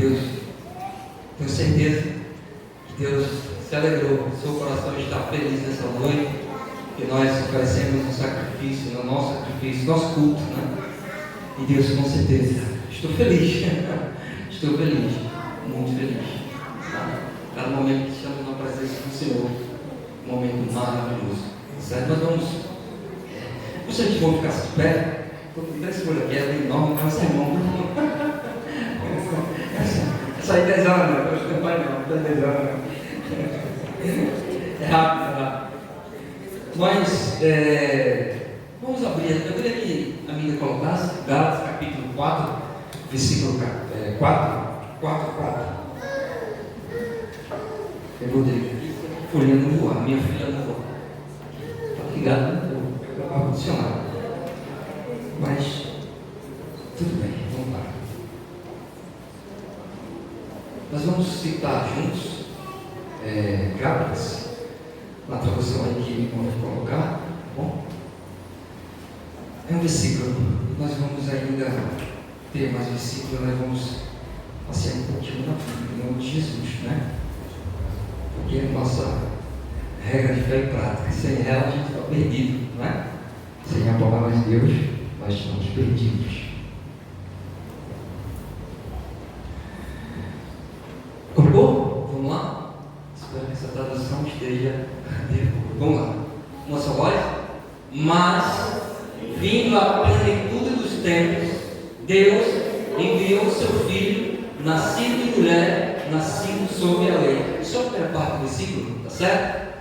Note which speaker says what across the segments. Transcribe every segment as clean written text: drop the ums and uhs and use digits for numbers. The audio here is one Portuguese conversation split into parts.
Speaker 1: Deus, tenho certeza que Deus se alegrou, seu coração está feliz nessa noite, que nós oferecemos um sacrifício, no nosso sacrifício, nosso culto, né? E Deus, com certeza, estou feliz, estou feliz, muito feliz. Tá? Cada momento que estamos na presença do Senhor, um momento maravilhoso, certo? Nós vamos, se a gente for ficar de pé, essa folha aqui é enorme, mas é irmão. Essa aí 10 horas, não, eu acho que não vai não, 10 horas não. É rápido. Mas, vamos abrir, eu queria que a Mília colocasse, Gálatas capítulo 4, versículo 4. Eu vou ter aqui, folhinha não voar, minha filha não voar. Tá ligado? Eu vou funcionar. Mas, tudo bem, vamos lá. Nós vamos citar juntos Gálatas, na tradução aí que vamos colocar, tá bom? É um versículo, nós vamos ainda ter mais versículos, nós vamos passear um pouquinho na Bíblia, em nome de Jesus, né? Porque é a nossa regra de fé e prática, sem ela a gente está perdido, não é? Sem a palavra de Deus, nós estamos perdidos. Colocou? Vamos lá? Espero que essa tradução esteja. Vamos lá. Uma só voz. Mas, vindo à plenitude dos tempos, Deus enviou seu Filho, nascido de mulher, nascido sob a lei. Só a primeira parte do versículo, tá certo?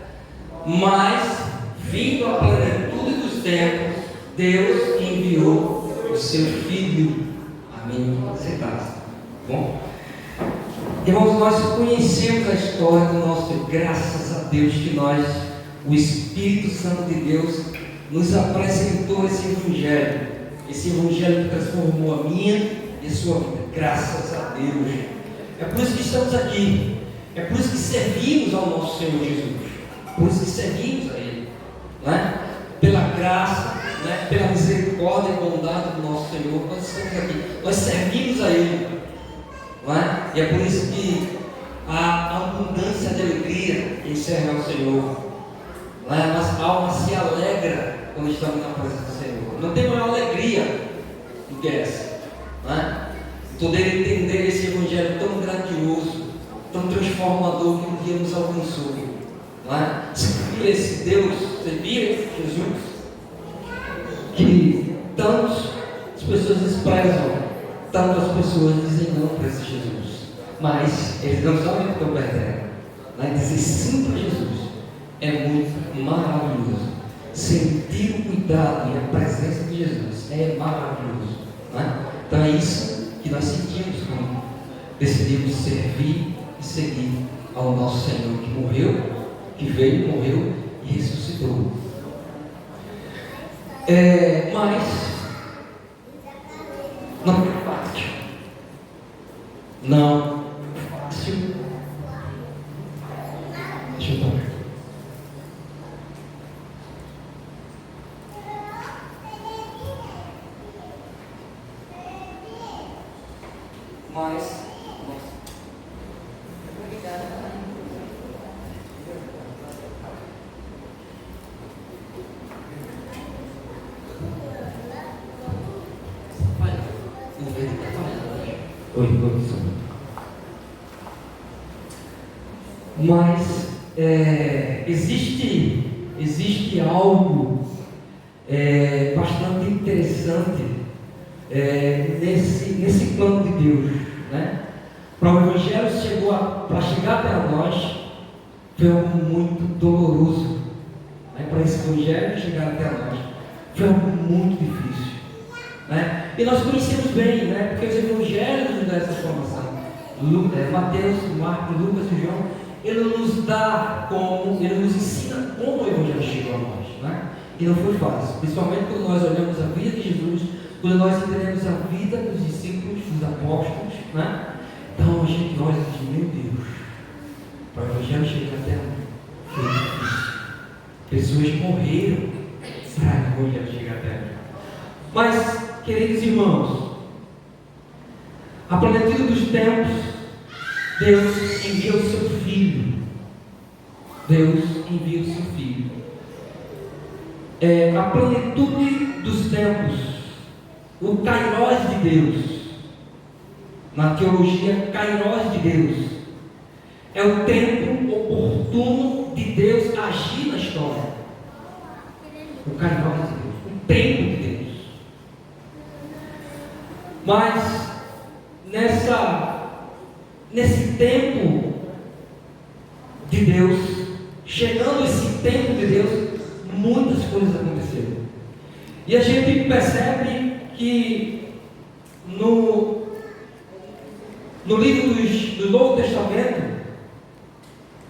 Speaker 1: Mas, vindo à plenitude dos tempos, Deus enviou o seu Filho. Amém? Sentados. Bom? Irmãos, nós conhecemos a história do nosso Deus. Graças a Deus que nós, o Espírito Santo de Deus, nos apresentou esse Evangelho que transformou a minha e a sua vida. Graças a Deus. É por isso que estamos aqui. É por isso que servimos ao nosso Senhor Jesus. Por isso que servimos a Ele, né? Pela graça, né? Pela misericórdia e bondade do nosso Senhor, nós estamos aqui. Nós servimos a Ele, não é? E é por isso que há abundância de alegria em servir ao Senhor, não é? Mas a alma se alegra quando estamos na presença do Senhor. Não tem maior alegria do que essa, não é? Poder entender esse Evangelho tão grandioso, tão transformador que um dia nos alcançou, não é? Servir esse Deus, servir Jesus, que tantas pessoas desprezam, tantas pessoas dizem não para esse Jesus, mas eles não sabem o que estão perdendo, né? Dizer sim para Jesus é muito maravilhoso. Sentir o cuidado e a presença de Jesus é maravilhoso, né? Então é isso que nós sentimos quando decidimos servir e seguir ao nosso Senhor, que morreu, que veio, morreu e ressuscitou. Mas não é fácil. Não é fácil. Deixa eu ver. Mas existe algo bastante interessante nesse plano de Deus, né? Para o Evangelho para chegar até nós foi algo muito doloroso, né? Para esse Evangelho chegar até nós foi algo muito difícil, né? E nós conhecemos bem, né? Porque os Evangelhos nos dão essa formação. Mateus, Marcos, Lucas e João, ele nos ensina como o Evangelho chegou a nós, né? E não foi fácil, principalmente quando nós olhamos a vida de Jesus, quando nós entendemos a vida dos discípulos, dos apóstolos, né? Então a gente olha e diz, meu Deus, para o Evangelho chegar até nós foi difícil. Pessoas morreram para o Evangelho chegar até nós. Mas, queridos irmãos, a plenitude dos tempos
Speaker 2: Deus envia o seu Filho. Deus envia o seu Filho. A plenitude dos tempos, o Kairos de Deus, na teologia, Kairos de Deus, é o tempo oportuno de Deus agir na história. O Kairos de Deus, o tempo de Deus. Mas nesse tempo de Deus, chegando esse tempo de Deus, muitas coisas aconteceram. E a gente percebe que no livro do Novo Testamento,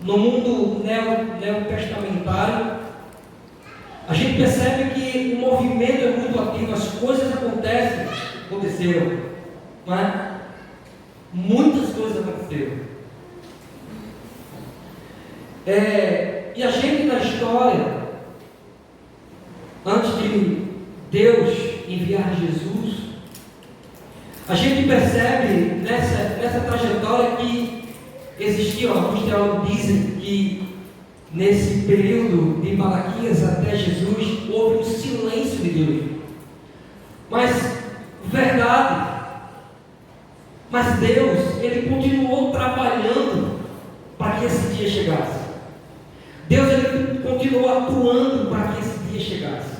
Speaker 2: no mundo neotestamentário, a gente percebe que o movimento é muito ativo, as coisas aconteceram, não é? Muitas coisas aconteceram. E a gente na história, antes de Deus enviar Jesus, a gente percebe nessa trajetória que existiam, alguns teólogos dizem que nesse período de Malaquias até Jesus houve um silêncio de Deus. Mas verdade. Mas Deus, Ele continuou trabalhando para que esse dia chegasse. Deus, Ele continuou atuando para que esse dia chegasse.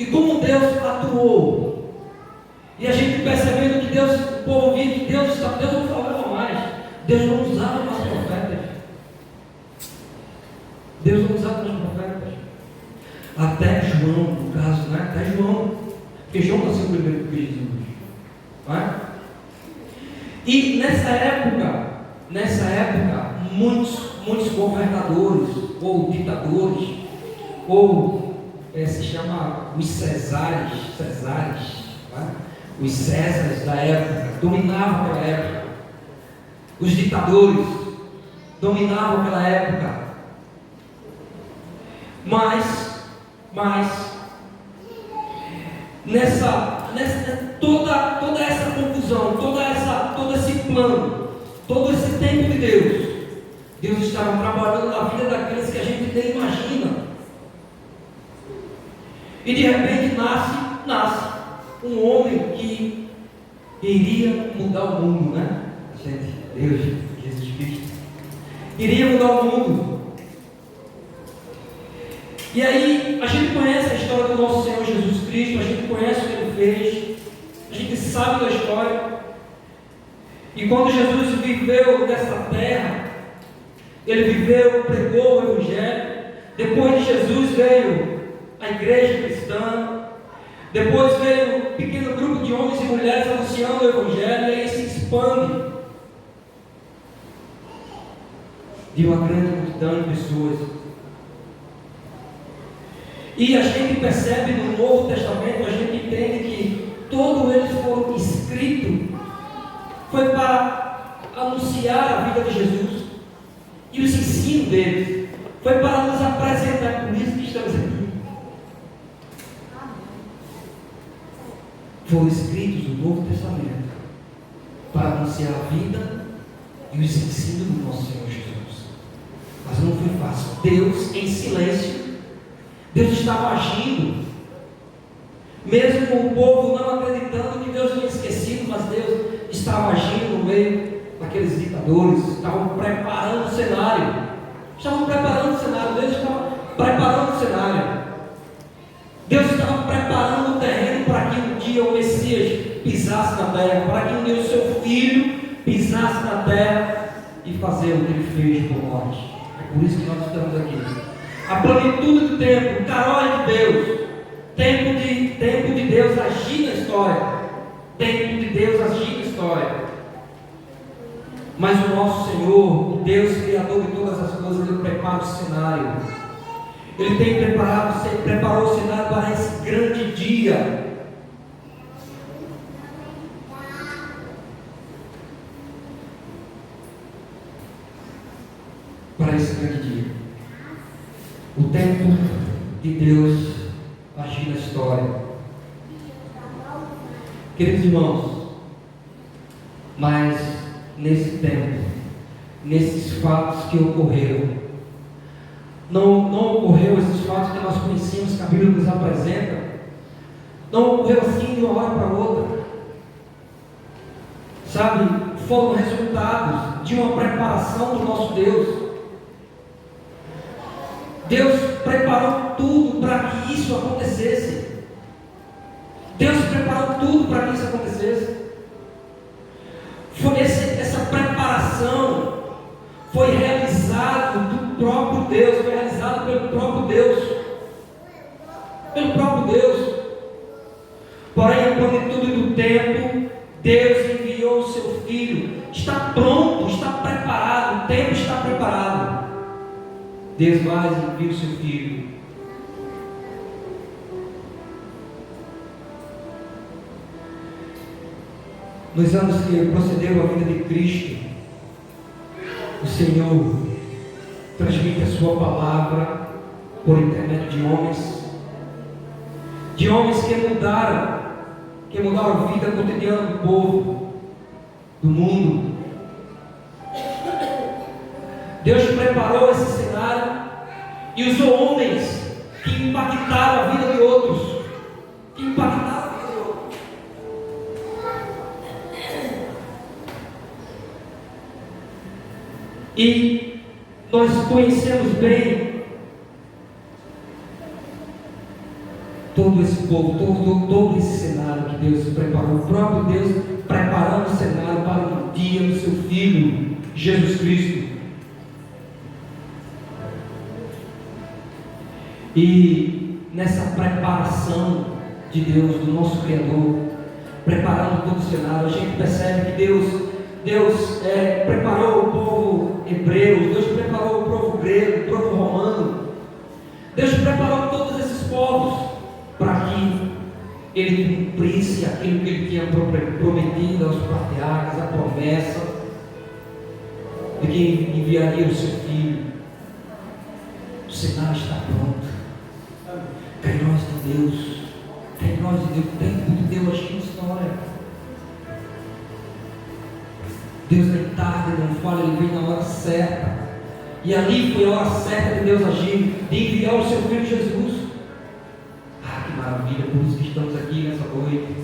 Speaker 2: E como Deus atuou, e a gente percebendo que Deus, o povo via que Deus não falava mais, Deus não usava mais profetas. Deus não usava mais profetas. Até João, no caso, né? Até João. Porque João nasceu primeiro que Jesus. Não é? E nessa época, muitos governadores, ou ditadores, ou se chama os Cesares, não é? Os Césares da época, dominavam aquela época. Os ditadores dominavam aquela época. Mas toda essa confusão, todo esse plano, todo esse tempo de Deus estava trabalhando na vida daqueles que a gente nem imagina. E de repente nasce um homem que iria mudar o mundo, né? Deus, Jesus Cristo, iria mudar o mundo. E aí, a gente conhece a história do nosso Senhor Jesus Cristo, a gente conhece o que Ele fez, a gente sabe da história. E quando Jesus viveu nessa terra, Ele viveu, pregou o Evangelho. Depois de Jesus veio a igreja cristã. Depois veio um pequeno grupo de homens e mulheres anunciando o Evangelho, e aí se expande de uma grande multidão de pessoas. E a gente percebe no Novo Testamento, a gente entende que todos eles foram escritos, foi para anunciar a vida de Jesus e os ensinos deles, foi para nos apresentar, por isso que estamos aqui. Foram escritos no Novo Testamento para anunciar a vida e os ensinos do nosso Senhor Jesus. Mas não foi fácil. Deus em silêncio, Deus estava agindo, mesmo com o povo não acreditando que Deus tinha esquecido, mas Deus estava agindo no meio daqueles ditadores, estavam preparando o cenário. Deus estava preparando o cenário. Deus estava preparando o terreno para que um dia o Messias pisasse na terra, para que um dia o seu filho pisasse na terra e fazer o que ele fez por nós. É por isso que nós estamos aqui. A plenitude do tempo, o Kairos de Deus, tempo de Deus agir na história, tempo de Deus agir na história. Mas o nosso Senhor, Deus Criador de todas as coisas, Ele prepara o cenário. Ele preparou o cenário para esse grande dia. Para esse grande dia. O tempo de Deus agir na história. Queridos irmãos, mas nesse tempo, nesses fatos que ocorreram. Não ocorreu esses fatos que nós conhecemos, que a Bíblia nos apresenta. Não ocorreu assim de uma hora para outra. Sabe, foram resultados de uma preparação do nosso Deus. Deus preparou tudo para que isso acontecesse. Deus preparou tudo para que isso acontecesse. Essa preparação foi realizada do próprio Deus, foi realizada pelo próprio Deus. Pelo próprio Deus. Porém, em plenitude do tempo, Deus enviou o seu Filho. Está pronto, está preparado, o tempo está preparado. Deus vai enviar o seu Filho. Nos anos que procedeu a vida de Cristo, o Senhor transmite a sua palavra por intermédio de homens que mudaram a vida cotidiana do povo, do mundo. Deus preparou esse cenário e usou homens que impactaram a vida de outros, E nós conhecemos bem todo esse povo, todo esse cenário que Deus preparou. O próprio Deus preparando o cenário para o dia do seu Filho, Jesus Cristo. E nessa preparação de Deus, do nosso Criador, preparando todo o cenário, a gente percebe que Deus preparou o povo hebreu, Deus preparou o povo grego, o povo romano. Deus preparou todos esses povos para que Ele cumprisse aquilo que Ele tinha prometido aos patriarcas, a promessa de que enviaria o seu Filho. O cenário está pronto. Cai nós de Deus, o tempo de Deus agindo na história. Deus nem tarde, não fala, Ele vem na hora certa. E ali foi a hora certa de Deus agir, de enviar o seu Filho Jesus. Ah, que maravilha! Por isso que estamos aqui nessa noite.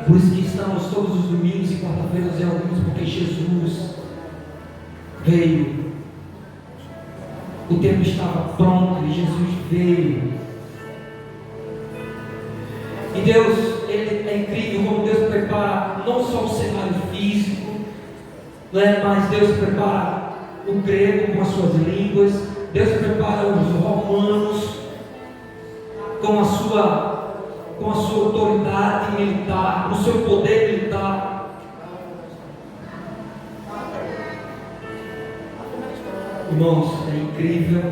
Speaker 2: Por isso que estamos todos os domingos e quarta-feiras reunidos, porque Jesus veio. O tempo estava pronto e Jesus veio. E Deus, Ele é incrível como Deus prepara não só o cenário físico, mas Deus prepara o grego com as suas línguas, Deus prepara os romanos com a sua autoridade militar, com o seu poder militar. Irmãos, é incrível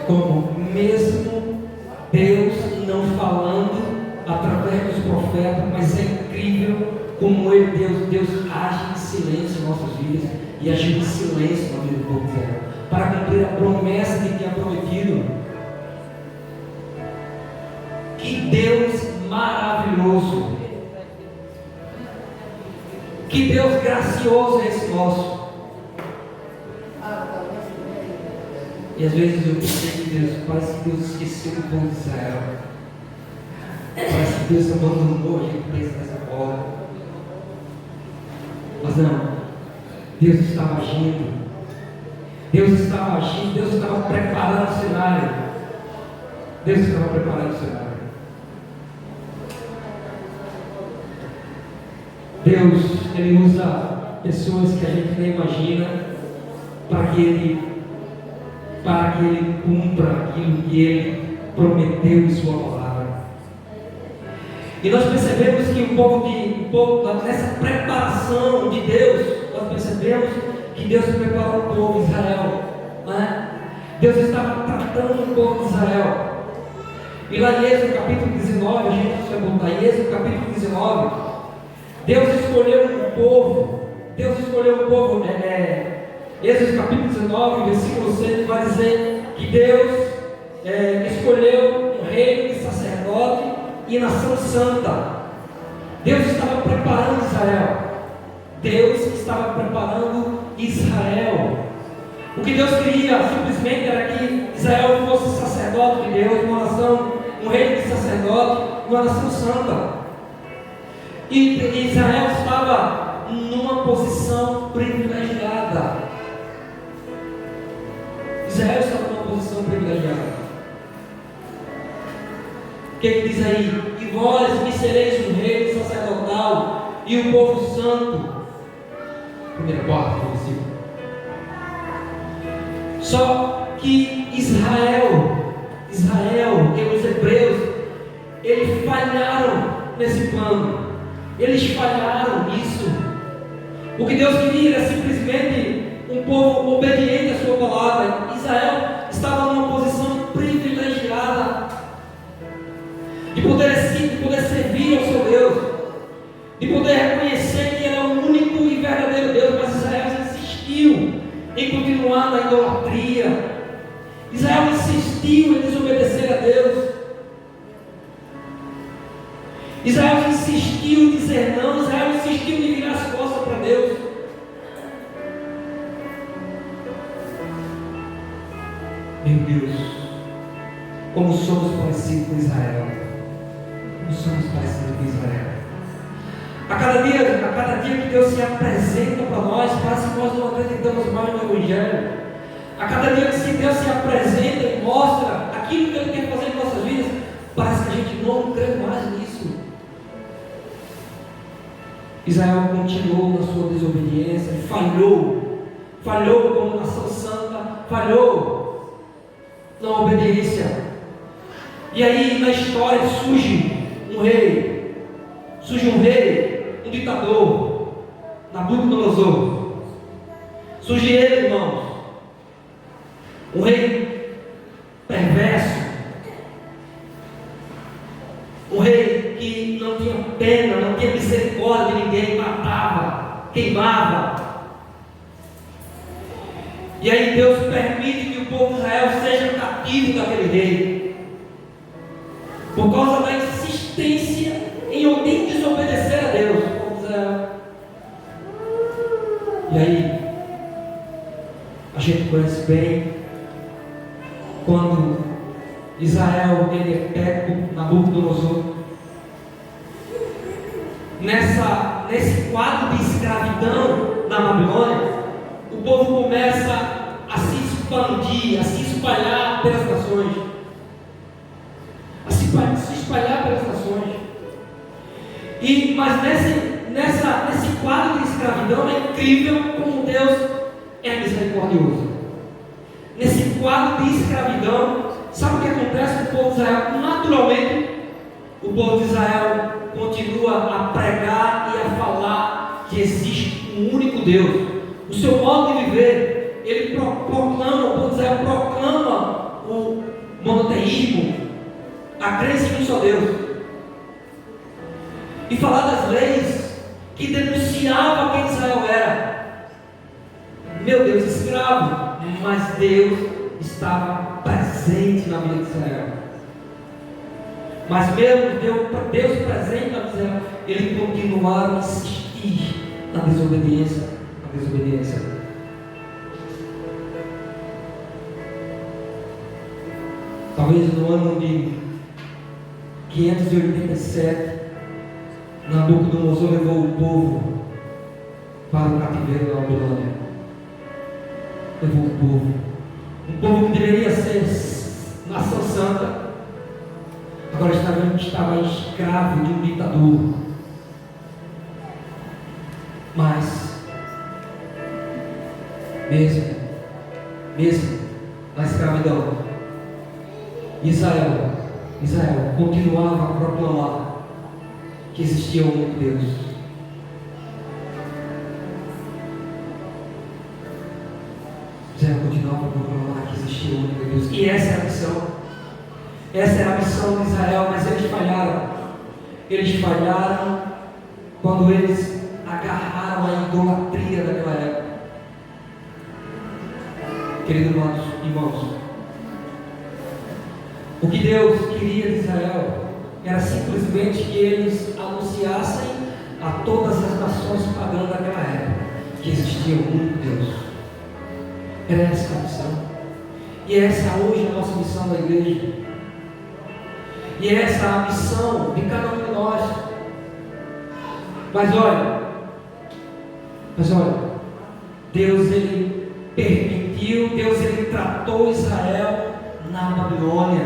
Speaker 2: como mesmo Deus não falando através dos profetas, mas é incrível como Deus age em silêncio em nossas vidas e agiu em silêncio na vida do povo de Israel, para cumprir a promessa de que tinha prometido. Que Deus maravilhoso! Que Deus gracioso é esse nosso! E às vezes eu pensei que Deus, parece que Deus esqueceu do povo de Israel. Parece que Deus abandonou a gente pensa dessa forma. Mas não, Deus estava agindo, Deus estava preparando o cenário. Deus, Ele usa pessoas que a gente nem imagina para que Ele cumpra aquilo que Ele prometeu em sua palavra. E nós percebemos que nessa preparação de Deus, nós percebemos que Deus preparou o povo de Israel. Deus estava tratando o povo de Israel. E lá em Êxodo capítulo 19, a gente vai voltar em Êxodo capítulo 19, Deus escolheu um povo. Êxodo capítulo 19, versículo 6 vai dizer que Deus escolheu um reino de sacerdote e nação santa. Deus estava preparando Israel. Deus estava preparando Israel. O que Deus queria simplesmente era que Israel fosse sacerdote de Deus, uma nação, um reino de sacerdote, uma nação santa. E Israel estava numa posição privilegiada. Israel estava numa posição privilegiada. O que diz aí? E vós me sereis um reino sacerdotal e um povo santo. Primeira parte do versículo. Só que Israel e os hebreus, eles falharam nesse plano. Eles falharam nisso. O que Deus queria era simplesmente um povo obediente à sua palavra. Israel estava numa posição privilegiada de poder servir ao seu Deus, de poder reconhecer que era o único e verdadeiro Deus. Mas Israel insistiu em continuar na idolatria. Israel insistiu em desobedecer a Deus. Israel insistiu em dizer não. Israel insistiu em virar as costas para Deus. Meu Deus, como somos parecidos com Israel. Como somos parecidos com Israel. A cada dia que Deus se apresenta para nós, parece que nós não acreditamos mais no Evangelho. A cada dia que Deus se apresenta e mostra aquilo que Ele quer fazer em nossas vidas, parece que a gente não crê mais nisso. Israel continuou na sua desobediência, falhou como nação santa, falhou na obediência. E aí na história surge um rei, um ditador, Nabucodonosor. Surge ele, irmãos, um rei perverso, um rei que não tinha pena, não tinha misericórdia de ninguém, matava, queimava. E aí Deus permite que o povo de Israel seja cativo daquele rei, por causa da insistência em desobedecer a Deus. E aí, a gente conhece bem quando Israel ele é pego, Nabucodonosor. Nesse quadro de escravidão na Babilônia, o povo começa a se expandir, a se espalhar pelas nações. Se espalhar pelas nações. Mas nesse quadro de escravidão é incrível como Deus é misericordioso. Nesse quadro de escravidão, sabe o que acontece com o povo de Israel? Naturalmente, o povo de Israel continua a pregar e a falar que existe um único Deus. O seu modo de viver, ele proclama, o povo de Israel proclama o monoteísmo, a crença em um só Deus. E falar das leis que denunciavam quem Israel era. Meu Deus, escravo. Mas Deus estava presente na vida de Israel. Mas mesmo Deus presente na vida de Israel, ele continuava a insistir na desobediência. Talvez no ano de 587, Nabucodonosor levou o povo para o cativeiro da Babilônia. Levou o povo. Um povo que deveria ser nação santa, agora estava escravo de um ditador. Mas, mesmo na escravidão, Israel continuava a proclamar que existia um único Deus. Israel continuava a proclamar que existia um único Deus. E essa é a missão. Essa era a missão de Israel, mas eles falharam. Eles falharam quando eles agarraram a idolatria daquela época. Queridos irmãos, o que Deus queria de Israel era simplesmente que eles anunciassem a todas as nações pagãs daquela época que existia um único Deus. Era essa a missão. E essa hoje é a nossa missão da igreja. E essa é a missão de cada um de nós. Mas olha, Deus ele permitiu, Deus ele tratou Israel na Babilônia.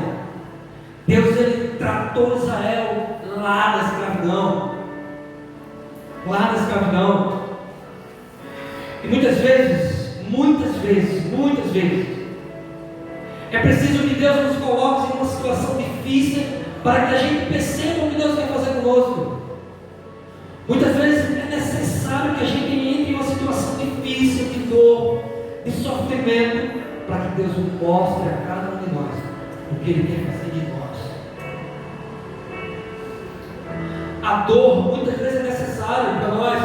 Speaker 2: Deus ele tratou Israel lá na escravidão. E muitas vezes, é preciso que Deus nos coloque em uma situação difícil para que a gente perceba o que Deus quer fazer conosco. Muitas vezes é necessário que a gente entre em uma situação difícil, de dor, de sofrimento, para que Deus nos mostre a cada um de nós o que Ele quer fazer de nós. A dor muitas vezes é necessária para nós.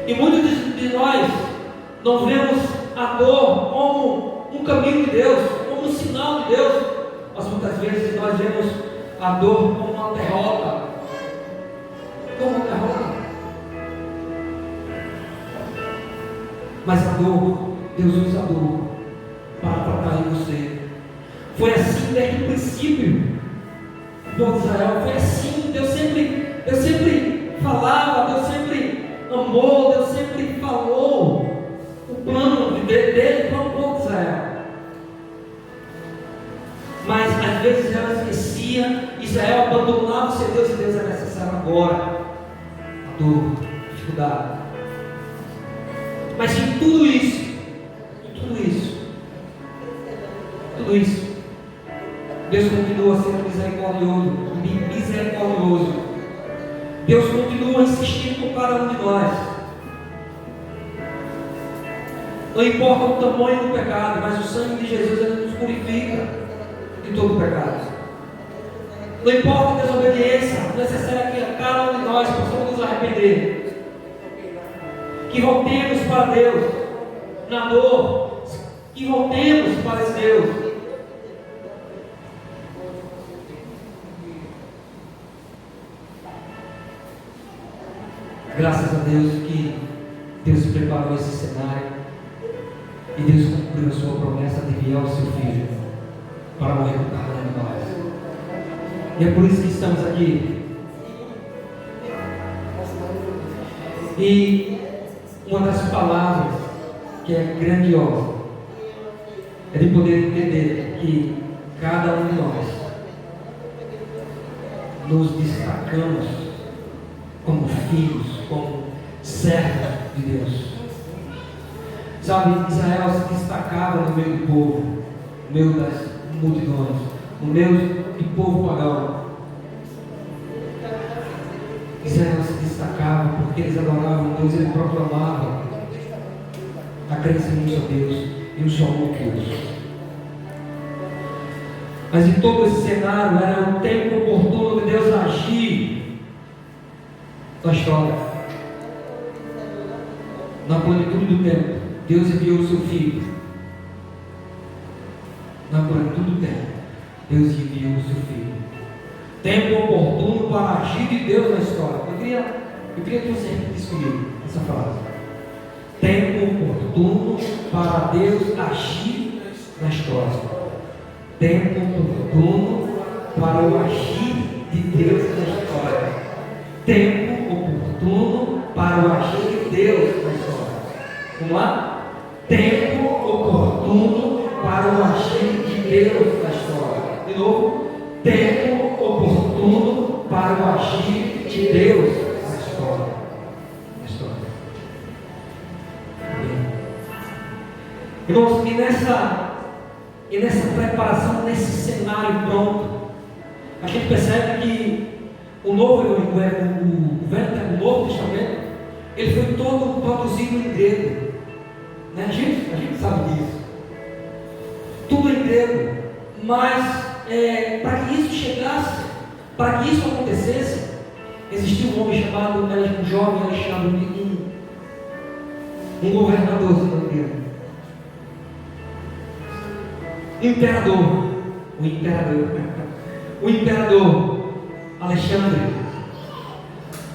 Speaker 2: E muitos de nós não vemos a dor como um caminho de Deus, como um sinal de Deus, mas muitas vezes nós vemos a dor como uma derrota. Mas a dor, Deus usa a dor para tratar em você. Foi assim desde o princípio. O povo de Israel foi assim. Deus sempre falava, Deus sempre amou, Deus sempre falou o plano dele para o povo de Israel. Mas às vezes Israel esquecia, Israel abandonava o seu Deus, e Deus é necessário agora. A dor, a dificuldade. Mas em tudo isso, Deus continua sendo misericordioso. Deus continua insistindo com cada um de nós. Não importa o tamanho do pecado, mas o sangue de Jesus ele nos purifica de todo pecado. Não importa a desobediência, é necessário que cada um de nós possamos nos arrepender. Que voltemos para Deus na dor, que voltemos para esse Deus. Graças a Deus que Deus preparou esse cenário e Deus cumpriu a sua promessa de enviar o seu Filho para morrer por cada um de nós. E é por isso que estamos aqui. E uma das palavras que é grandiosa é de poder entender que cada um de nós nos destacamos como filhos, como servos de Deus. Sabe, Israel se destacava no meio do povo, no meio das multidões, no meio do povo pagão. Israel se destacava porque eles adoravam Deus, eles proclamavam a crença em um só Deus e um só único Deus. Mas em todo esse cenário era o tempo oportuno de Deus agir na história. Na plenitude do tempo, Deus enviou o seu Filho. Na plenitude do tempo, Deus enviou o seu Filho. Tempo oportuno para agir de Deus na história. Eu queria que você repetisse comigo essa frase. Tempo oportuno para Deus agir na história. Tempo oportuno para o agir de Deus na história. Tempo oportuno para o agir de Deus na história. Vamos lá? Tempo oportuno para o agir de Deus na história. De novo. Tempo oportuno para o agir de Deus na história. Irmãos, e nessa preparação, nesse cenário pronto, a gente percebe que o Novo Testamento, ele foi todo produzido em grego. Né? A gente sabe disso. Tudo em grego. Mas para que isso chegasse, para que isso acontecesse, existiu um homem chamado, um jovem Alexandre, um governador, se não me engano. O imperador Alexandre,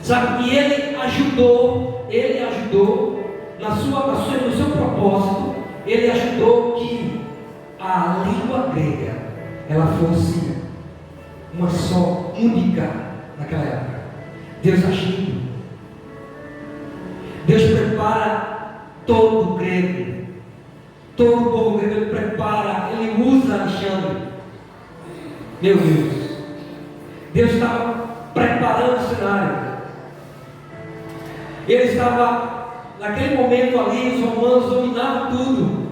Speaker 2: Sabe? E ele ajudou no seu propósito, ele ajudou que a língua grega ela fosse uma só, única naquela época. Deus agindo. Deus prepara todo grego, todo o povo grego, ele prepara, ele usa Alexandre. Meu Deus, Deus estava preparando o cenário. Ele estava, naquele momento ali, os romanos dominavam tudo.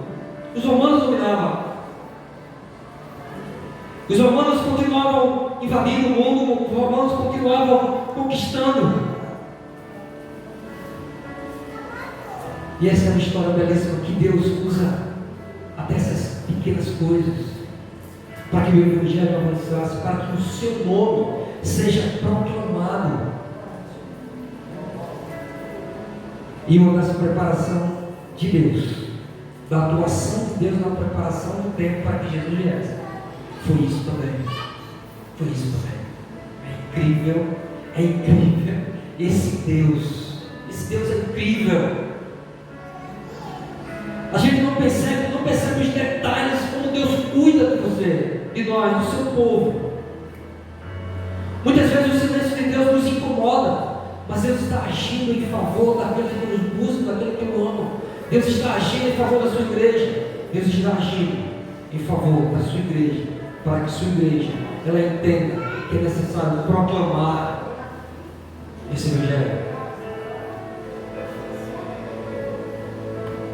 Speaker 2: Os romanos dominavam. Os romanos continuavam invadindo o mundo, os romanos continuavam conquistando. E essa é uma história belíssima que Deus usa até essas pequenas coisas para que o Evangelho avançasse, para que o seu nome seja proclamado. E uma das preparação de Deus, da atuação de Deus na preparação do tempo para que Jesus viesse, foi isso também. Foi isso também. É incrível. Esse Deus é incrível. A gente não percebe os detalhes como Deus cuida de você, de nós, do seu povo. Muitas vezes o silêncio de Deus nos incomoda, mas Deus está agindo em favor daqueles que nos buscam, daqueles que o amam. Deus está agindo em favor da sua igreja. Deus está agindo em favor da sua igreja, para que sua igreja ela entenda que é necessário proclamar esse Evangelho.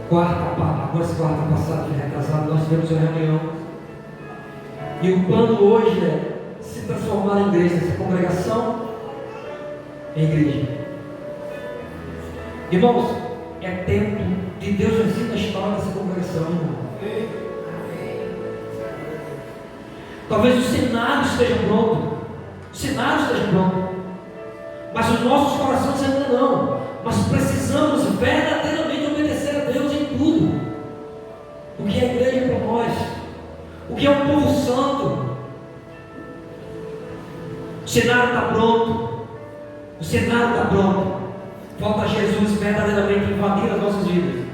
Speaker 2: Agora essa quarta passada, retrasada, nós tivemos uma reunião. E o plano hoje é se transformar em igreja, essa congregação em igreja. Irmãos, é tempo de Deus vencer a história dessa congregação, irmão. Talvez o cenário esteja pronto. Mas os nossos corações ainda não. Mas precisamos verdadeiramente obedecer a Deus em tudo. O que é a igreja para nós? O que é um povo santo? O cenário está pronto. Falta Jesus verdadeiramente invadir as nossas vidas.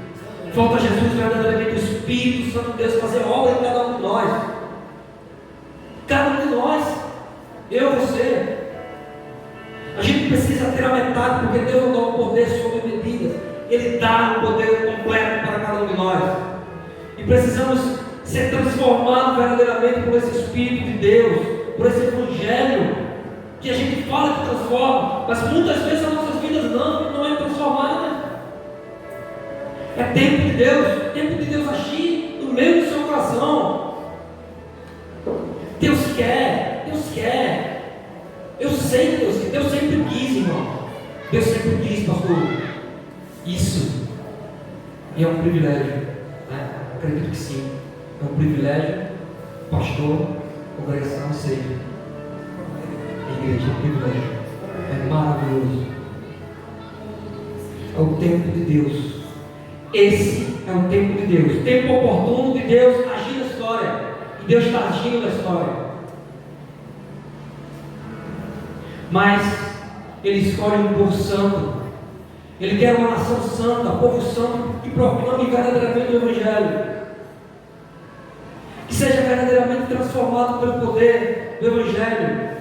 Speaker 2: Falta Jesus verdadeiramente, o Espírito Santo de Deus fazer obra em cada um de nós. Eu, você. A gente precisa ter a metade, porque Deus não dá o poder sobre medidas. Ele dá o poder completo para cada um de nós. E precisamos ser transformados verdadeiramente por esse Espírito de Deus, por esse Evangelho, que a gente fala que transforma, mas muitas vezes as nossas vidas não é transformada. É tempo de Deus agir no meio do seu coração. Deus quer. Eu sei que Deus sempre quis, irmão. Deus sempre quis, pastor. Isso. E é um privilégio, né? Acredito que sim. É um privilégio, pastor, congregação, seja. Igreja, é um privilégio. É maravilhoso. É o tempo de Deus. Esse é o tempo de Deus. Tempo oportuno de Deus agir na história. E Deus está agindo na história. Mas Ele escolhe um povo santo. Ele quer uma nação santa, povo santo, que proclame verdadeiramente o Evangelho. Que seja verdadeiramente transformado pelo poder do Evangelho.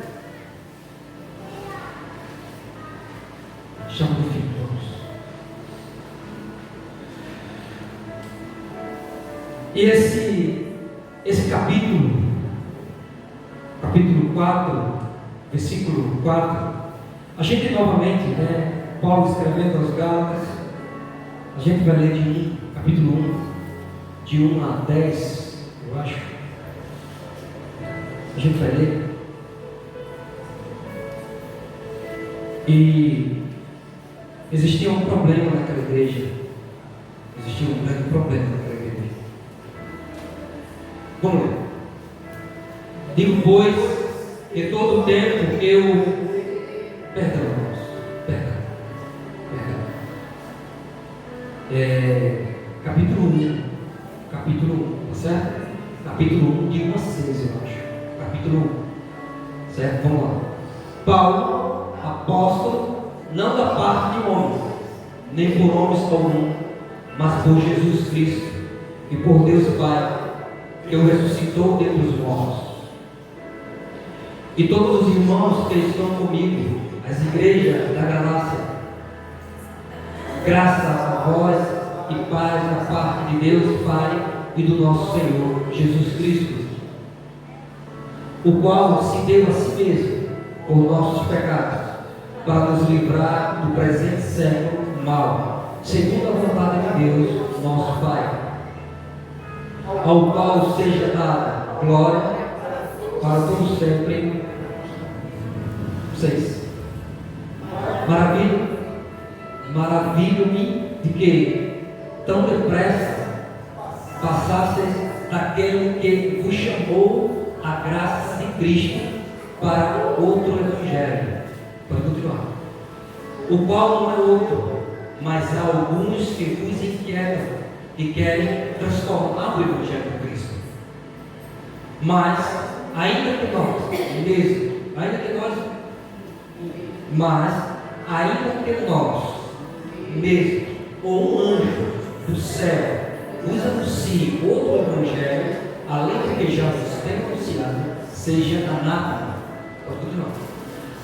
Speaker 2: Chama do fim, irmãos. E esse capítulo 4, versículo 4, a gente novamente, Paulo escrevendo aos Gálatas, a gente vai ler capítulo 1, de 1 a 10, eu acho. A gente vai ler. E existia um problema naquela igreja. Existia um grande problema naquela igreja. Vamos ler. Digo, pois, que todo o tempo Perdão. Capítulo 1, tá certo? Capítulo 1, de 1 a 6, eu acho. Capítulo 1, certo? Vamos lá. Paulo, apóstolo, não da parte de homens, nem por homens comum, mas por Jesus Cristo e por Deus Pai, que o ressuscitou dentre os mortos. E todos os irmãos que estão comigo, as igrejas da Galácia, graças a vós e paz da parte de Deus Pai e do nosso Senhor Jesus Cristo, o qual se deu a si mesmo por nossos pecados, para nos livrar do presente século mal, segundo a vontade de Deus, nosso Pai, ao qual seja dada glória para todos sempre. 6. Maravilho-me de que tão depressa passasseis daquele que vos chamou a graça de Cristo para outro evangelho. Pode continuar. O qual não é outro, mas há alguns que vos inquietam e querem transformar o evangelho de Cristo. Mas ainda que nós mesmo, ou um anjo do céu vos anuncie outro evangelho, além do que já vos tem anunciado, seja anátema. Pode continuar.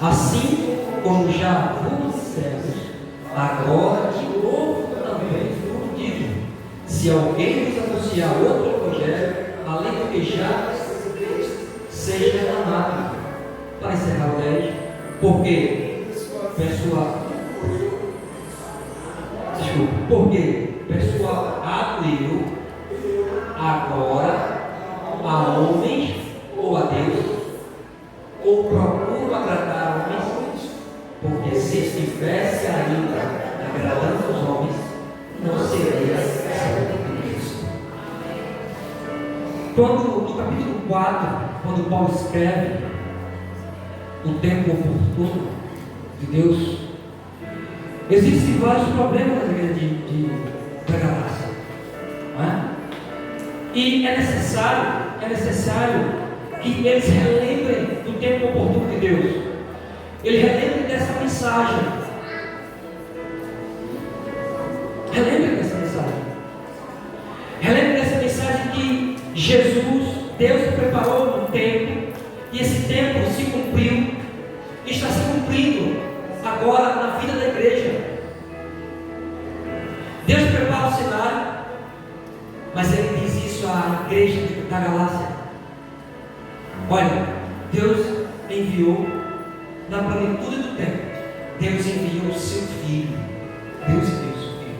Speaker 2: Assim como já vos dissemos, agora de novo também vos digo: se alguém vos anunciar outro evangelho, além do que já seja anátema. Para encerrar o 10, porque persuado eu agora a homens ou a Deus, ou procuro agradar homens, porque se estivesse ainda agradando os homens, não seria servo de Cristo. No capítulo 4, quando Paulo escreve o tempo oportuno de Deus, existem vários problemas na igreja da Galácia, não é? E é necessário que eles relembrem do tempo oportuno de Deus. Eles relembrem dessa mensagem. Relembrem dessa mensagem que Deus preparou um tempo, e esse tempo se cumpriu, e está se cumprindo agora na vida da igreja. Deus prepara o cenário, mas Ele diz isso à igreja da Galácia: olha, Deus enviou na plenitude do tempo, Deus enviou o seu Filho. Deus enviou o seu Filho.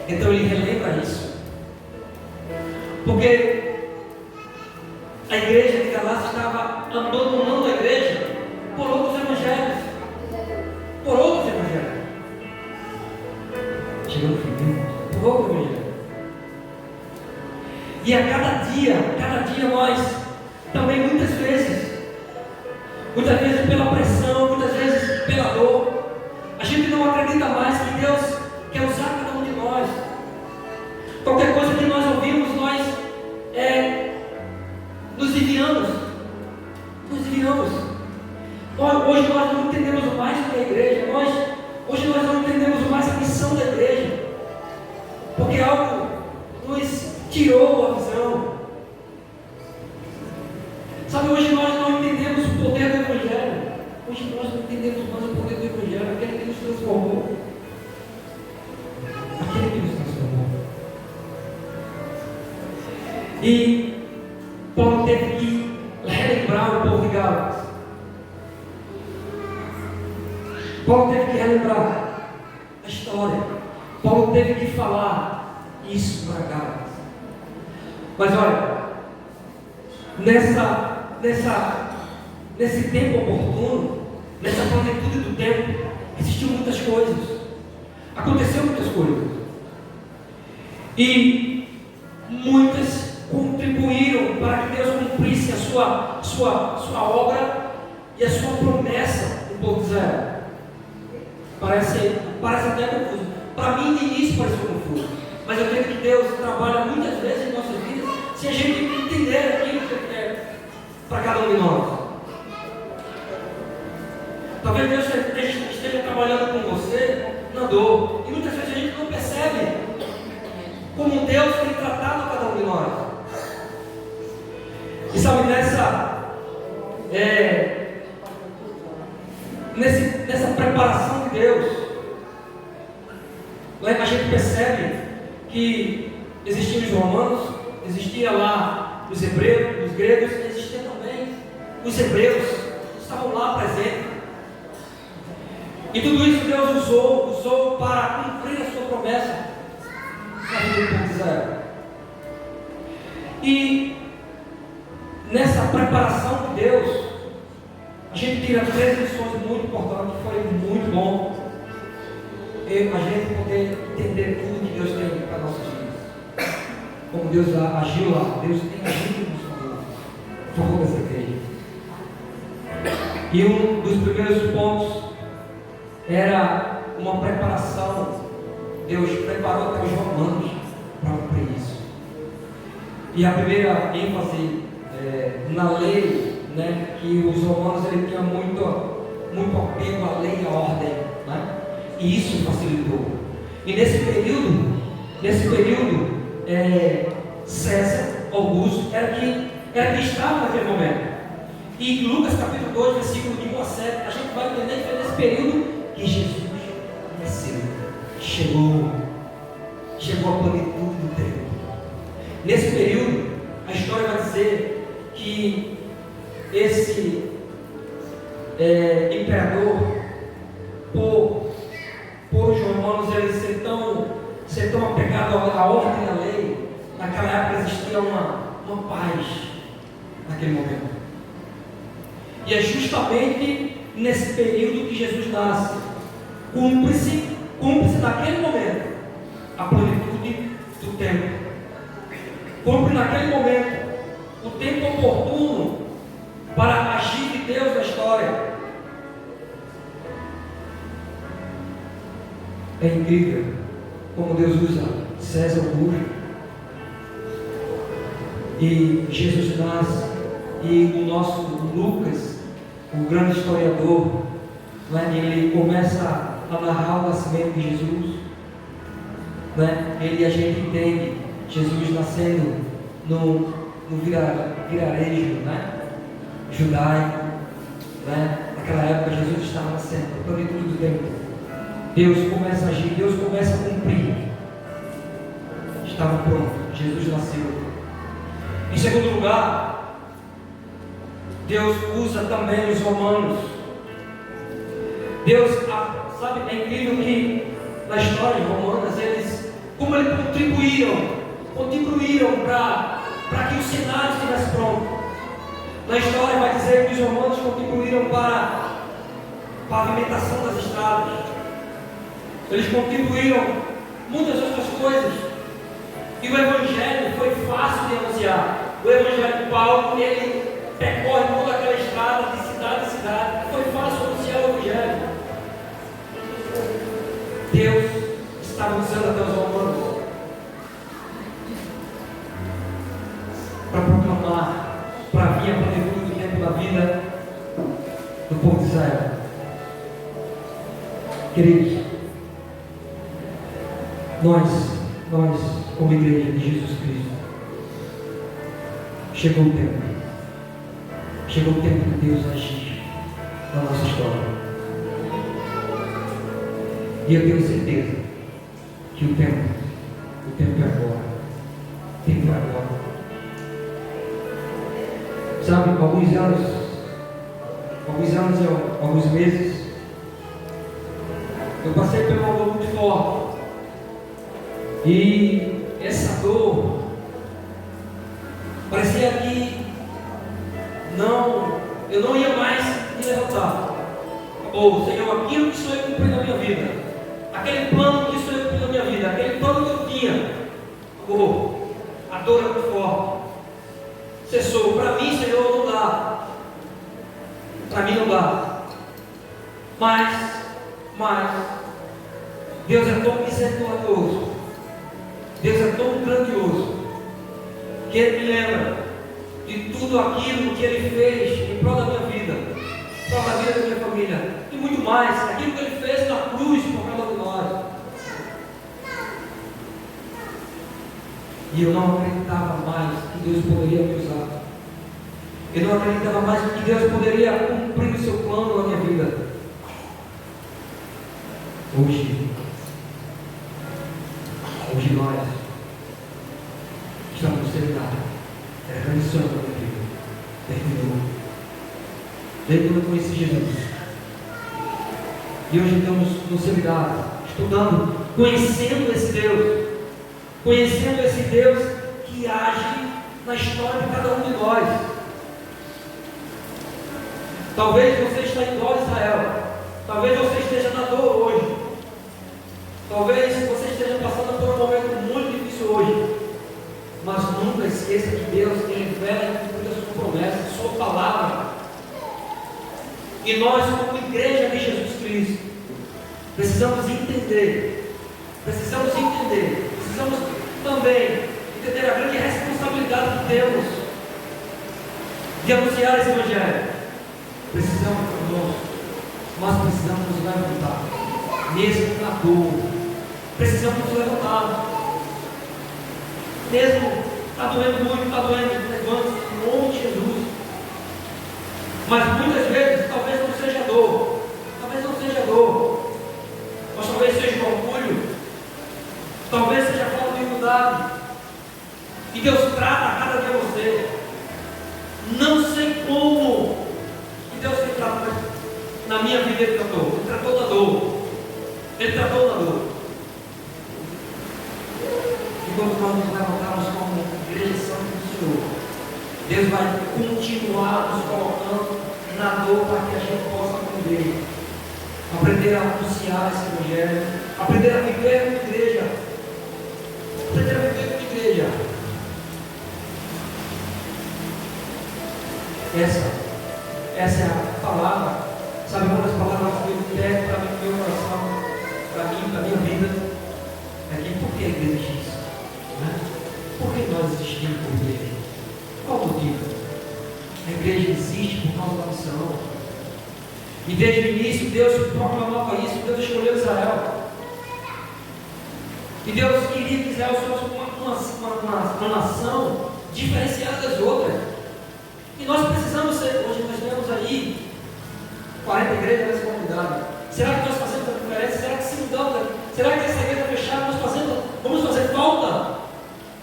Speaker 2: Então Ele relembra isso, porque a igreja de Galácia estava abandonando a igreja por outros evangelhos. Chegou no fim, por outro evangelho. E a cada dia nós também muitas vezes pela pressão, muitas vezes pela dor, a gente não acredita mais que Deus quer usar cada um de nós. Qualquer coisa que nós ouvimos, nós nos desviamos. Hoje nós não entendemos mais o que é a igreja. Hoje nós não entendemos mais a missão da igreja, porque algo nos tirou a visão. Sabe, hoje nós não entendemos o poder do Evangelho. Hoje nós não entendemos mais o poder do Evangelho, aquele que nos transformou. E Paulo teve que relembrar o povo de Gálatas. Paulo teve que relembrar a história. Paulo teve que falar isso para Gálatas. Mas olha, nesse tempo oportuno, nessa plenitude do tempo, existiam muitas coisas. Aconteceu muitas coisas. E muitas contribuíram para que Deus cumprisse a sua obra e a sua promessa no povo de Israel. Parece até confuso. Para mim, de início pareceu confuso. Mas eu creio que Deus trabalha muitas vezes em nossas vidas se a gente entender aquilo que Ele quer para cada um de nós. Talvez Deus esteja trabalhando trabalhando com você na dor. E muitas vezes a gente não percebe como Deus tem tratado cada um de nós. E sabe, nessa preparação de Deus, a gente percebe que existiam os romanos, existia lá os hebreus, os gregos, existia também os hebreus, estavam lá presentes. E tudo isso Deus usou para cumprir a sua promessa na vida do povo de Israel. E nessa preparação de Deus, a gente tira 3 lições muito importantes, que foi muito bom a gente poder entender tudo que Deus tem para nossas vidas. Como Deus agiu lá, Deus tem agido no favor dessa igreja. E um dos primeiros pontos era uma preparação. Deus preparou até os romanos para cumprir isso. E a primeira ênfase na lei, né, que os romanos tinham muito apego à lei e à ordem, né? E isso facilitou. E nesse período, César Augusto era que estava naquele momento. E Lucas capítulo 2, versículo de 1 a 7, a gente vai entender que foi nesse período que Jesus nasceu. Chegou a plenitude do tempo. Nesse período, a história vai dizer que esse imperador, por os romanos ele ser tão apegado à ordem da lei, naquela época existia uma paz naquele momento. E é justamente nesse período que Jesus nasce. Cumpre-se naquele momento a plenitude do tempo. Cumpre naquele momento o tempo oportuno para agir de Deus na história. É incrível como Deus usa César Augusto e Jesus nasce, e o nosso Lucas, o grande historiador, né, ele começa a narrar o nascimento de Jesus, né? A gente entende Jesus nascendo no vilarejo, né, judaico, né? Naquela época Jesus estava nascendo, a plenitude do tempo. Deus começa a agir, Deus começa a cumprir. Estava pronto, Jesus nasceu. Em segundo lugar, Deus usa também os romanos. Deus, sabe, é incrível que na história romanas, como eles contribuíram para que o cenário estivesse pronto. Na história vai dizer que os romanos contribuíram para a pavimentação das estradas. Eles contribuíram muitas outras coisas. E o Evangelho foi fácil de anunciar. O Evangelho de Paulo, ele percorre toda aquela estrada de cidade em cidade. Foi fácil anunciar o Evangelho. Deus estava usando até os romanos para proclamar, para vir a plenitude do tempo da vida do povo de Israel. Queridos, nós como igreja de Jesus Cristo, chegou o tempo de Deus agir na nossa história. E eu tenho certeza que o tempo é agora. O tempo é agora. Sabe, alguns anos e alguns meses, eu passei por uma dor muito forte. E essa dor parecia que eu não ia mais me levantar. Ou Senhor, aquilo que o Senhor cumpriu na minha vida, aquele plano que o Senhor cumpriu na minha vida, aquele plano que eu tinha, a dor é muito forte. Cessou. Para mim, Senhor, não dá. Para mim não dá. Mas Deus é tão misericordioso, Deus é tão grandioso, que Ele me lembra de tudo aquilo que Ele fez em prol da minha vida, em prol da vida da minha família, e muito mais, aquilo que Ele fez na E eu não acreditava mais que Deus poderia me usar. Eu não acreditava mais que Deus poderia cumprir o seu plano na minha vida. Hoje nós estamos no seminário. Era grande sonho da minha vida. Terminou. Desde quando eu conheci Jesus. E hoje estamos no seminário, estudando, conhecendo esse Deus. Conhecendo esse Deus que age na história de cada um de nós. Talvez você esteja igual a Israel. Talvez você esteja na dor hoje. Talvez você esteja passando por um momento muito difícil hoje. Mas nunca esqueça que Deus tem fé em cumprir a sua promessa, a sua palavra. E nós, como igreja de Jesus Cristo, precisamos entender. Precisamos também entender a grande responsabilidade que temos de anunciar esse Evangelho. Precisamos mas precisamos nos levantar, mesmo na dor. Precisamos nos levantar, mesmo está doendo muito, está doendo, levante-se em nome de Jesus. Mas muitas vezes, talvez não seja dor, mas talvez seja orgulho, talvez seja falta de humildade, e Deus trata a cada dia você. Não sei como que Deus tem tratado, na minha vida Ele tratou da dor, e quando nós nos levantarmos como igreja santa do Senhor, Deus vai continuar nos colocando na dor para que a gente possa aprender a anunciar esse Evangelho, aprender a viver como igreja, Essa é a palavra. Sabe uma das palavras que eu pego para mim, meu coração, para mim, para a minha vida, é que por que a igreja existe? Né? Por que nós existimos por igreja? Qual o motivo? A igreja existe por causa da missão. E desde o início Deus proclamava isso, Deus escolheu Israel. E Deus queria que Israel fosse uma nação diferenciada das outras. E nós precisamos ser, hoje nós temos aí 40 igrejas nessa comunidade. Será que nós fazemos a diferença? Será que se mudamos? Será que essa igreja fechada vamos fazer falta?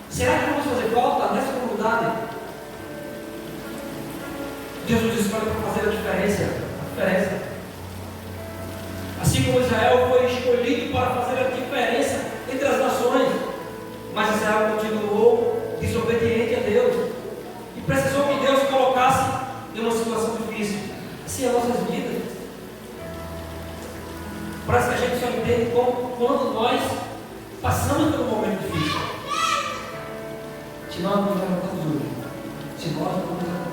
Speaker 2: Será que vamos fazer falta nessa comunidade? Deus nos escolhe para fazer a diferença. Assim como Israel foi escolhido para fazer a diferença entre as nações, mas Israel continuou desobediente a Deus e precisou que Deus colocasse em uma situação difícil. Assim é as nossas vidas. Parece que a gente só entende quando nós passamos por um momento difícil. Se nós nos levantamos hoje, se nós não nos levantamos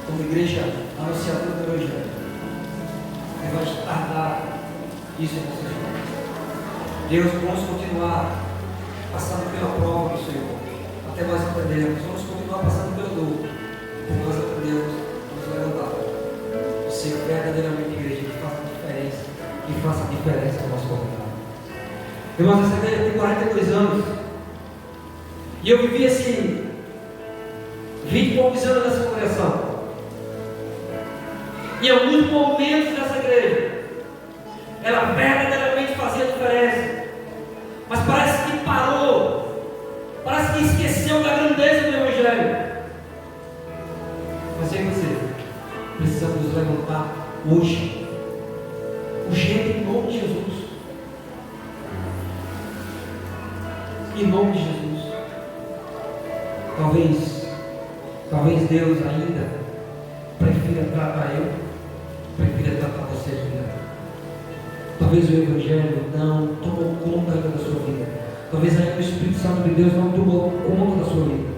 Speaker 2: como igreja anunciadora do Evangelho, Ele vai tardar isso em nossas vidas. Deus, vamos continuar passando pela prova do Senhor, até nós aprendermos. Vamos continuar passando pela dor, porque nós aprendemos a nos levantar. Ser verdadeiramente igreja que faça diferença na nossa comunidade. Irmãos, essa igreja tem 42 anos. E eu vivi assim 20 e poucos anos nessa congregação. E em alguns momentos dessa igreja, ela verdadeiramente fazia diferença. Mas parece que parou. Parece que esqueceu da grandeza do Evangelho. Mas eu e você precisamos nos levantar hoje, urgente, em nome de Jesus. Em nome de Jesus. Talvez Deus ainda prefira tratar prefira tratar você ainda. Talvez o Evangelho não tomou conta da sua vida. Talvez ainda o Espírito Santo de Deus não tomou conta da sua vida.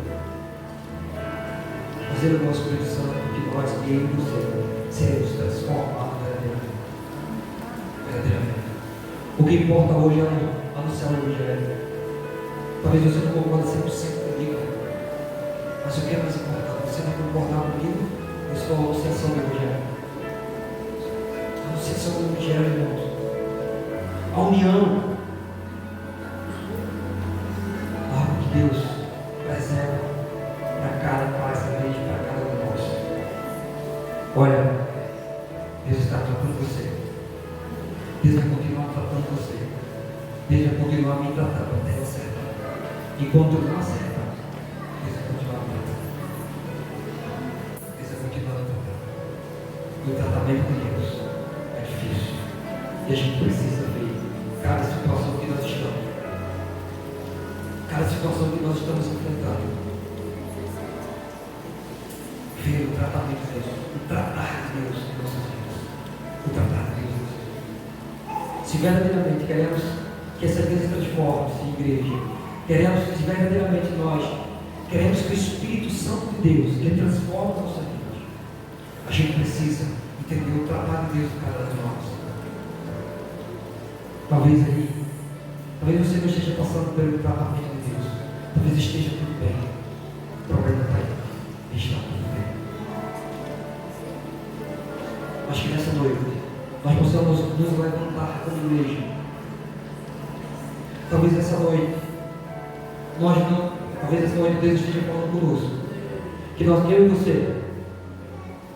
Speaker 2: Mas Ele é o nosso Espírito Santo que nós, eu e você, seremos transformados verdadeiramente. O que importa hoje é anunciar o Evangelho. Talvez você não concorda 100% comigo, mas o que é mais importante? Você vai concordar comigo? Eu estou a anunciação do Evangelho. A anunciação do Evangelho, irmãos. A união. Deus preserva para cada classe da igreja, para cada um de nós. Olha, Deus está tratando você. Deus vai continuar tratando você. Deus vai continuar me tratando até eu acertar. Enquanto eu não acertar, Deus vai continuar me tratando. Deus vai continuar me tratando. E o tratamento de Deus é difícil. E a gente precisa ver cada situação que nós estamos. Cada situação que nós estamos enfrentando. Ver o tratamento de Deus. O tratar de Deus em nossas vidas. O tratar de Deus em nossas vidas. Se verdadeiramente queremos que essa igreja transforme-se em igreja, se verdadeiramente nós queremos que o Espírito Santo de Deus ele transforme a nossa vida, a gente precisa entender o tratar de Deus em cada um de nós. Talvez você não esteja passando pelo tratamento de Deus, talvez esteja tudo bem, o problema está aí, está tudo bem. Acho que nessa noite nós possamos nos levantar como igreja. Talvez essa noite Deus esteja falando conosco. Que eu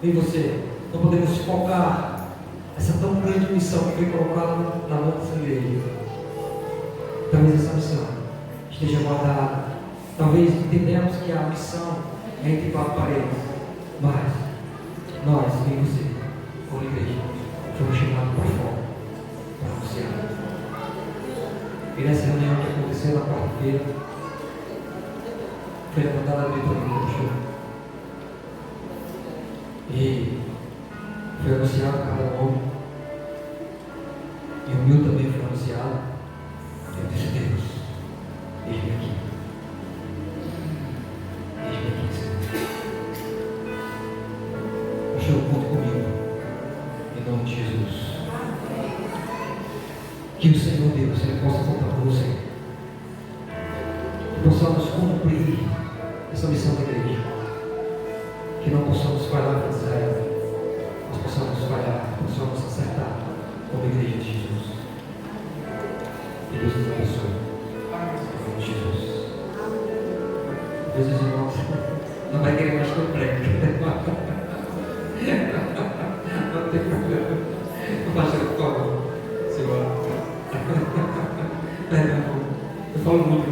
Speaker 2: e você, não podemos focar essa tão grande missão que foi colocada na nossa igreja. Talvez essa missão esteja guardada. Talvez entendamos que a missão é entre quatro paredes. Mas nós e você, como igreja, fomos chamados para fora, para anunciar. E nessa reunião que aconteceu na quarta-feira, foi levantada a diretoria do show. E foi anunciado cada nome. E o meu também foi anunciado. Eu disse: Deus, eis-me aqui. Eis-me aqui, Senhor. O Senhor conta comigo. Em nome de Jesus. Que o Senhor Deus ele possa contar com você. Que possamos cumprir essa missão da igreja. Que não possamos falhar para Israel. Nós possamos falhar, possamos acertar como igreja de Jesus. Que Deus nos abençoe. Em nome de Jesus. Deus, irmãos, não vai querer mais que eu pregue. Não tem problema. O pastor toca. Senhor. Perdão, eu falo muito.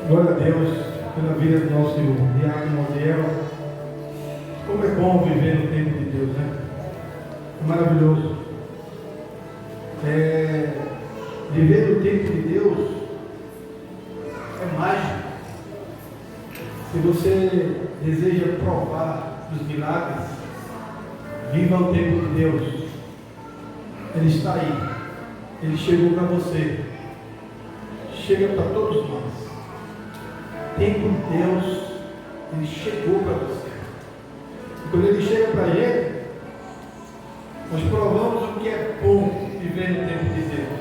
Speaker 3: Glória a Deus pela vida do nosso Diácono Odiel. Como é bom viver no tempo de Deus, né? É maravilhoso. Viver no tempo de Deus é mágico. Se você deseja provar os milagres, viva o tempo de Deus. Ele está aí. Ele chegou para você. Chega para todos nós. O tempo de Deus, ele chegou para você. E quando ele chega para a gente, nós provamos o que é bom viver no tempo de Deus.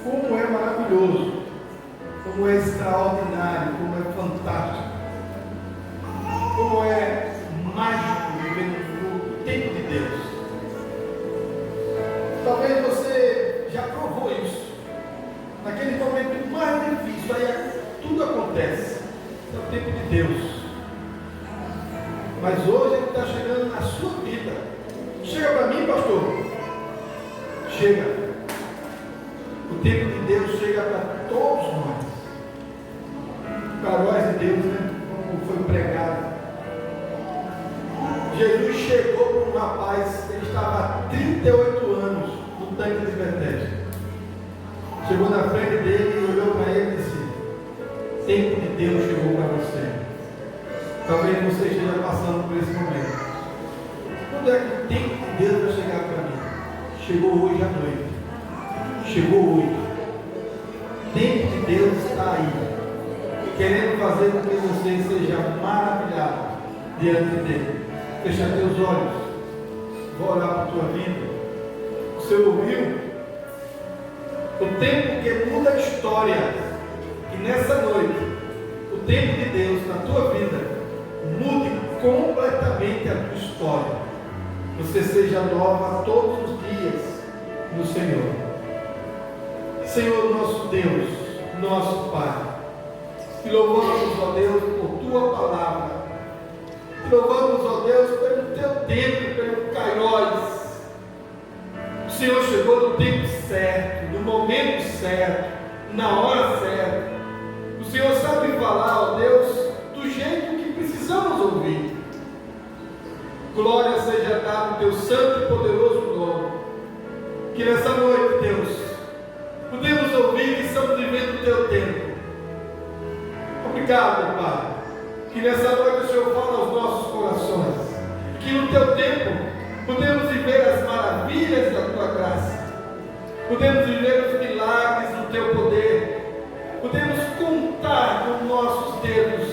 Speaker 3: Como é maravilhoso, como é extraordinário, como é fantástico, como é mágico viver no tempo de Deus. Talvez você já provou isso. Naquele momento mais difícil, aí tudo acontece. É o tempo de Deus. Mas hoje ele está chegando na sua vida. Chega para mim, pastor. Chega. O tempo de Deus chega para todos nós. Para nós de Deus, né? Como foi pregado. Jesus chegou para um rapaz, ele estava há 38 anos no tanque de Betesda. Chegou na frente dele e olhou para ele e disse: o tempo de Deus chegou para você. Talvez você esteja passando por esse momento. Quando é que o tempo de Deus vai chegar para mim? Chegou hoje à noite. Chegou hoje. O tempo de Deus está aí, querendo fazer com que você seja maravilhado diante dele. Fecha teus olhos. Vou olhar para a tua vida. Você ouviu? O tempo que muda a história. E nessa noite, o tempo de Deus na tua vida mude completamente a tua história. Você seja nova todos os dias no Senhor. Senhor nosso Deus, nosso Pai, te louvamos, ó Deus, por tua palavra. Te louvamos, ó Deus, pelo teu tempo, pelo Kairos. O Senhor chegou no tempo certo, no momento certo, na hora certa. O Senhor sabe falar, ó Deus, do jeito que precisamos ouvir. Glória seja dada ao teu santo e poderoso nome. Que nessa noite, Deus, podemos ouvir que estamos vivendo o teu tempo. Obrigado, Pai. Que nessa noite o Senhor fala aos nossos corações. Que no teu tempo podemos viver as maravilhas da tua graça. Podemos viver os milagres do teu poder. Podemos contar com nossos dedos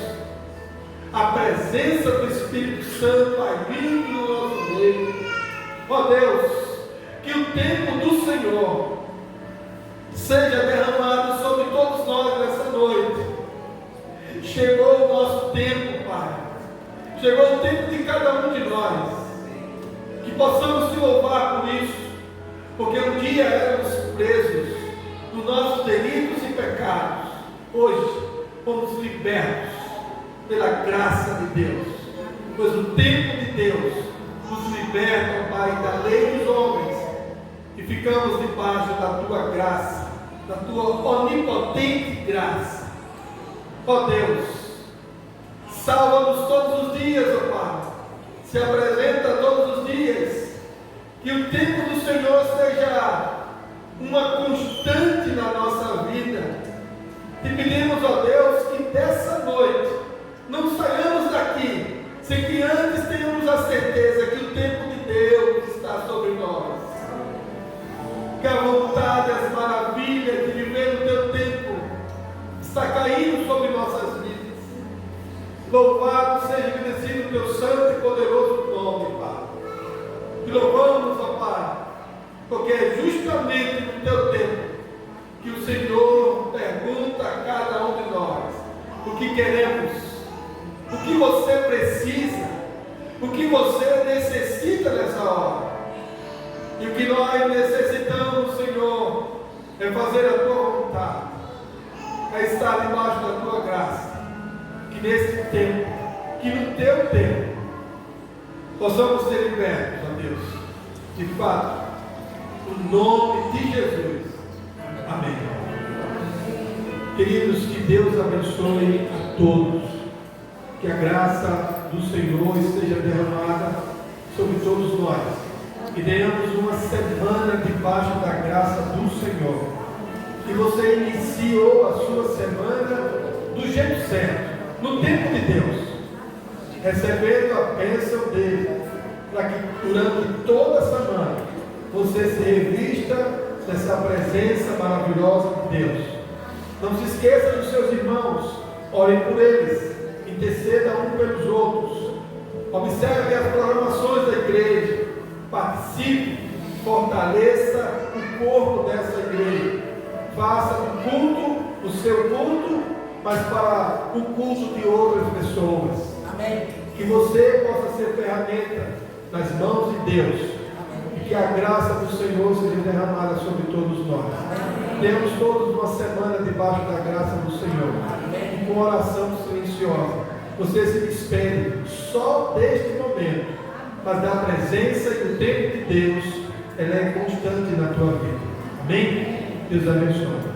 Speaker 3: a presença do Espírito Santo agindo no nosso meio. Ó Deus, que o tempo do Senhor seja derramado sobre todos nós nessa noite. Chegou o nosso tempo, Pai. Chegou o tempo de cada um de nós. Que possamos te louvar por isso. Porque um dia éramos presos dos nossos delitos e pecados. Hoje fomos libertos pela graça de Deus. Pois o tempo de Deus nos liberta, Pai, da lei dos homens. E ficamos debaixo da tua graça, da tua onipotente graça. Ó Deus, salva-nos todos os dias, ó Pai. Se apresenta todos os dias. Que o tempo do Senhor seja uma constante na nossa vida. Te pedimos, ó Deus, que dessa noite não saiamos daqui sem que antes tenhamos a certeza que o tempo de Deus está sobre nós. Que a vontade, as maravilhas de viver no teu tempo está caindo sobre nossas vidas. Louvado seja agradecido o teu santo e poderoso nome, Pai. Te louvamos, ó Pai, porque é justamente no teu tempo que o Senhor pergunta a cada um de nós o que queremos, o que você precisa, o que você necessita nessa hora. E o que nós necessitamos, Senhor, é fazer a tua vontade, é estar debaixo da tua graça. Que nesse tempo, que no teu tempo, possamos ser libertos, ó Deus, de fato, no nome de Jesus. Amém. Queridos, que Deus abençoe a todos. Que a graça do Senhor esteja derramada sobre todos nós. Que tenhamos uma semana debaixo da graça do Senhor. Que você iniciou a sua semana do jeito certo, no tempo de Deus, recebendo a bênção dele, para que durante toda a semana você se revista dessa presença maravilhosa de Deus. Não se esqueça dos seus irmãos, orem por eles, interceda um pelos outros, observe as programações da igreja, participe, fortaleça o corpo dessa igreja, faça o culto, o seu culto, mas para o culto de outras pessoas. Amém. Que você possa ser ferramenta nas mãos de Deus. Amém. E que a graça do Senhor seja derramada sobre todos nós. Amém. Temos todos uma semana debaixo da graça do Senhor. Amém. E com oração silenciosa, você se despede só deste momento, mas da presença e do tempo de Deus, ela é constante na tua vida. Amém? Deus abençoe.